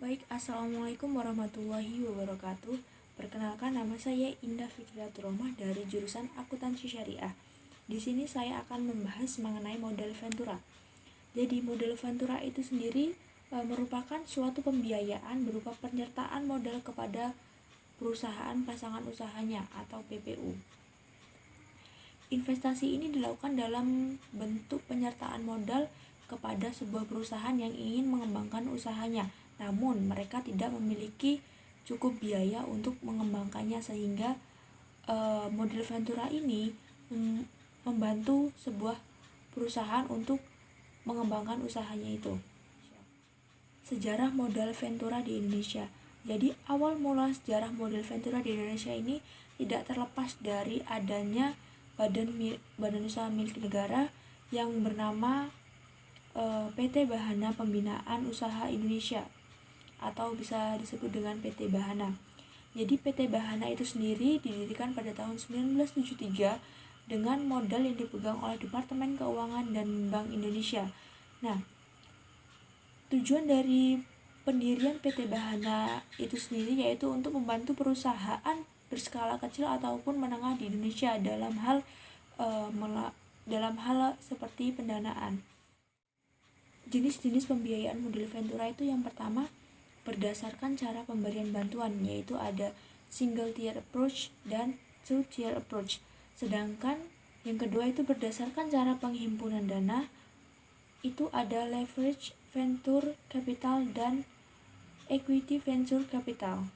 Baik, Assalamualaikum warahmatullahi wabarakatuh. Perkenalkan, nama saya Indah Fitriatur Rahmah dari jurusan Akuntansi Syariah. Di sini saya akan membahas mengenai modal Ventura. Jadi, modal Ventura itu sendiri merupakan suatu pembiayaan berupa penyertaan modal kepada perusahaan pasangan usahanya atau PPU. Investasi ini dilakukan dalam bentuk penyertaan modal kepada sebuah perusahaan yang ingin mengembangkan usahanya, namun mereka tidak memiliki cukup biaya untuk mengembangkannya, sehingga modal Ventura ini membantu sebuah perusahaan untuk mengembangkan usahanya itu. Sejarah modal Ventura di Indonesia. Jadi awal mula sejarah modal Ventura di Indonesia ini tidak terlepas dari adanya badan usaha milik negara yang bernama PT Bahana Pembinaan Usaha Indonesia, atau bisa disebut dengan PT Bahana. Jadi PT Bahana itu sendiri didirikan pada tahun 1973 dengan modal yang dipegang oleh Departemen Keuangan dan Bank Indonesia. Nah, tujuan dari pendirian PT Bahana itu sendiri yaitu untuk membantu perusahaan berskala kecil ataupun menengah di Indonesia dalam hal seperti pendanaan. Jenis-jenis pembiayaan modal Ventura itu yang pertama berdasarkan cara pemberian bantuan, yaitu ada single tier approach dan two tier approach. Sedangkan yang kedua itu berdasarkan cara penghimpunan dana, itu ada leverage venture capital dan equity venture capital.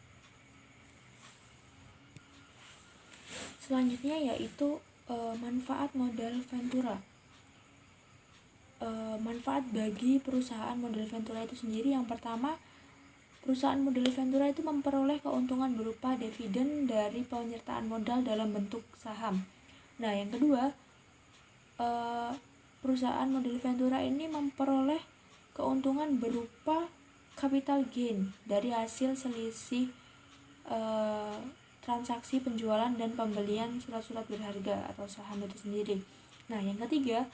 Selanjutnya yaitu manfaat modal Ventura. Manfaat bagi perusahaan modal Ventura itu sendiri, yang pertama, perusahaan modal Ventura itu memperoleh keuntungan berupa dividen dari penyertaan modal dalam bentuk saham. Nah, yang kedua, perusahaan modal Ventura ini memperoleh keuntungan berupa capital gain dari hasil selisih transaksi penjualan dan pembelian surat-surat berharga atau saham itu sendiri. Nah, yang ketiga,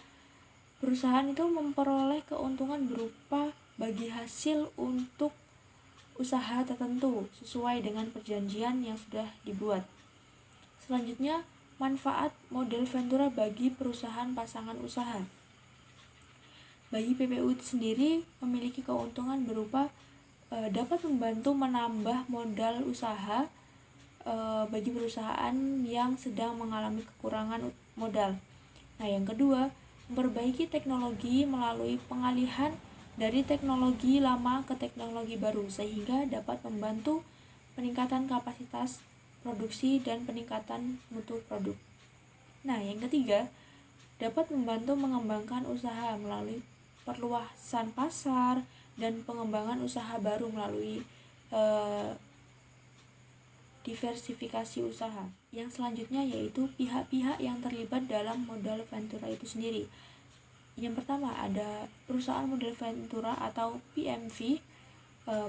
perusahaan itu memperoleh keuntungan berupa bagi hasil untuk usaha tertentu sesuai dengan perjanjian yang sudah dibuat. Selanjutnya, manfaat modal Ventura bagi perusahaan pasangan usaha. Bagi PPU itu sendiri memiliki keuntungan berupa dapat membantu menambah modal usaha bagi perusahaan yang sedang mengalami kekurangan modal. Nah, yang kedua, memperbaiki teknologi melalui pengalihan dari teknologi lama ke teknologi baru, sehingga dapat membantu peningkatan kapasitas produksi dan peningkatan mutu produk. Nah, yang ketiga, dapat membantu mengembangkan usaha melalui perluasan pasar dan pengembangan usaha baru melalui diversifikasi usaha. Yang selanjutnya yaitu pihak-pihak yang terlibat dalam modal Ventura itu sendiri. Yang pertama ada perusahaan modal Ventura atau PMV,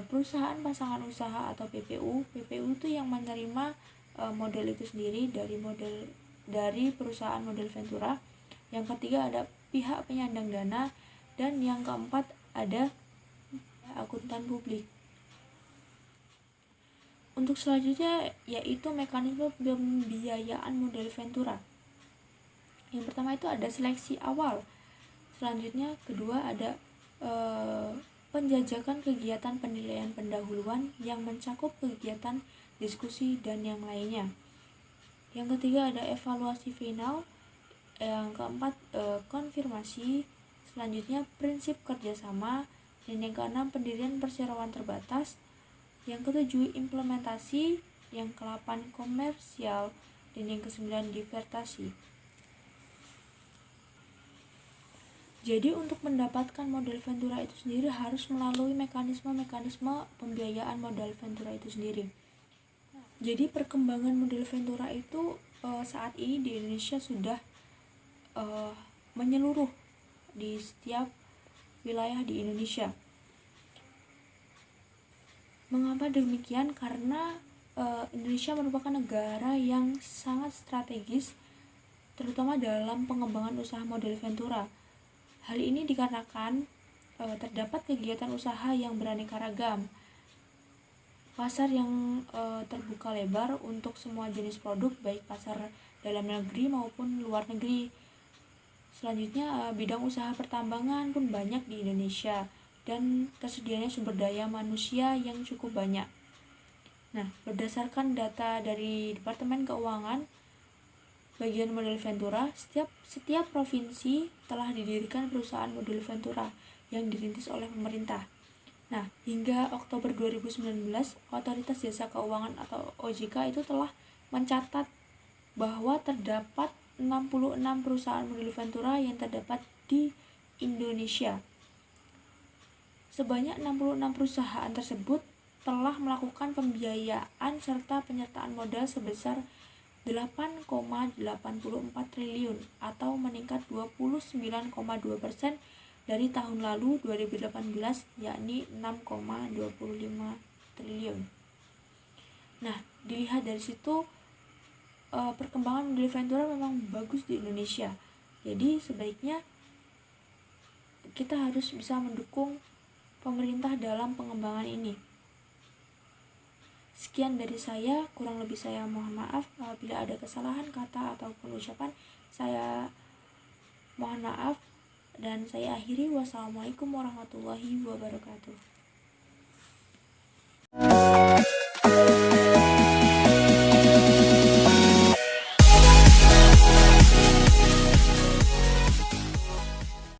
perusahaan pasangan usaha atau PPU. PPU itu yang menerima modal itu sendiri dari perusahaan modal Ventura. Yang ketiga ada pihak penyandang dana, dan yang keempat ada akuntan publik. Untuk selanjutnya yaitu mekanisme pembiayaan modal Ventura. Yang pertama itu ada seleksi awal. Selanjutnya kedua ada penjajakan kegiatan penilaian pendahuluan yang mencakup kegiatan diskusi dan yang lainnya. Yang ketiga ada evaluasi final. Yang keempat konfirmasi. Selanjutnya prinsip kerjasama. Dan yang keenam pendirian perseroan terbatas. Yang ketujuh implementasi. Yang ke-8 komersial. Dan yang ke-9 divertasi. Jadi untuk mendapatkan modal Ventura itu sendiri harus melalui mekanisme pembiayaan modal Ventura itu sendiri. Jadi perkembangan modal Ventura itu saat ini di Indonesia sudah menyeluruh di setiap wilayah di Indonesia. Mengapa demikian? Karena Indonesia merupakan negara yang sangat strategis, terutama dalam pengembangan usaha modal Ventura. Hal ini dikarenakan terdapat kegiatan usaha yang beraneka ragam, pasar yang terbuka lebar untuk semua jenis produk, baik pasar dalam negeri maupun luar negeri. Selanjutnya, bidang usaha pertambangan pun banyak di Indonesia dan tersedianya sumber daya manusia yang cukup banyak. Nah, berdasarkan data dari Departemen Keuangan bagian modal Ventura, setiap provinsi telah didirikan perusahaan modal Ventura yang dirintis oleh pemerintah. Nah, hingga Oktober 2019, Otoritas Jasa Keuangan atau OJK itu telah mencatat bahwa terdapat 66 perusahaan modal Ventura yang terdapat di Indonesia. Sebanyak 66 perusahaan tersebut telah melakukan pembiayaan serta penyertaan modal sebesar 8,84 triliun atau meningkat 29,2% dari tahun lalu 2018, yakni 6,25 triliun. Nah, dilihat dari situ perkembangan modal Ventura memang bagus di Indonesia. Jadi sebaiknya kita harus bisa mendukung pemerintah dalam pengembangan ini. Sekian dari saya, kurang lebih saya mohon maaf apabila ada kesalahan kata ataupun ucapan. Saya mohon maaf dan saya akhiri. Wassalamualaikum warahmatullahi wabarakatuh.